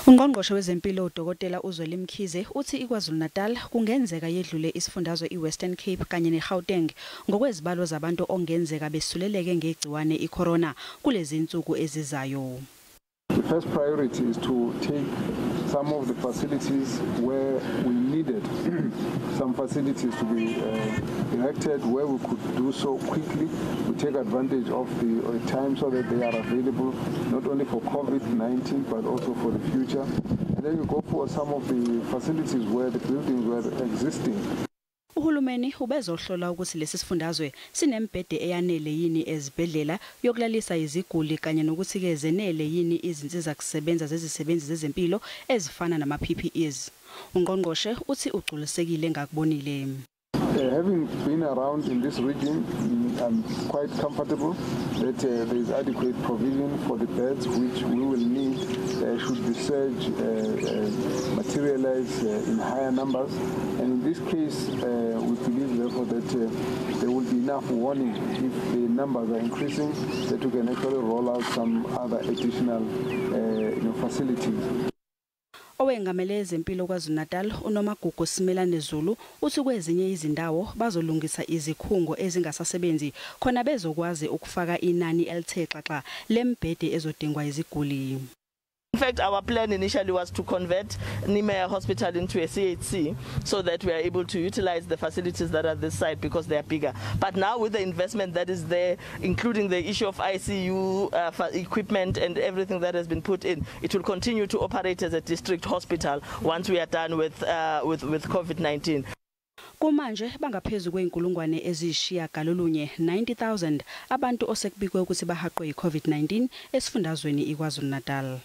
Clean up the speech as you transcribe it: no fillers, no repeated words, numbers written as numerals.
UNgqongqoshe wezempilo uDokotela Zweli Mkhize uthi iKwazulu Natal kungenzeka yedlule isifundazwe iWestern Cape kanye neGauteng ngokwezibalo zabantu okungenzeka besuleleke ngegciwane iCorona kulezi insuku ezizayo. The first priority is to take some of the facilities where we needed some facilities to be erected where we could do so quickly. We take advantage of the time so that they are available not only for COVID-19 but also for the future. And then you go for some of the facilities where the buildings were existing. Uhulumeni ubezohlola ukuthi lesi sifundazwe sinembhede eyanele yini ezibhedlela yokulalisa iziguli kanye nokuthi ke zenele yini izinsiza kusebenza zezisebenzi zezempilo ezifana nama PPEs. UNgqongqoshe uthi uculisekile ngakubonile. Having been around in this region, I'm quite comfortable that there is adequate provision for the beds which we will need should the surge materialize in higher numbers. And in this case, we believe therefore that there will be enough warning if the numbers are increasing that we can actually roll out some other additional facilities. Owengamele ezempilo KwaZulu Natal unomagugu Simelane-Zulu uthi kwezinye izindawo bazolungisa izikhungo ezingasasebenzi khona bezokwazi ukufaka inani elithe xaxa lembhede ezodingwa iziguli. In fact, our plan initially was to convert Nimea Hospital into a CHC so that we are able to utilize the facilities that are at this site because they are bigger. But now with the investment that is there, including the issue of ICU equipment and everything that has been put in, it will continue to operate as a district hospital once we are done with COVID-19. Kumanje bangaphezulu kweinkulungwane ezishiyagalolunye 90,000 abantu osekubikwe ukuthi bahaqwe iCovid-19 esifundazweni iKwazulu Natal.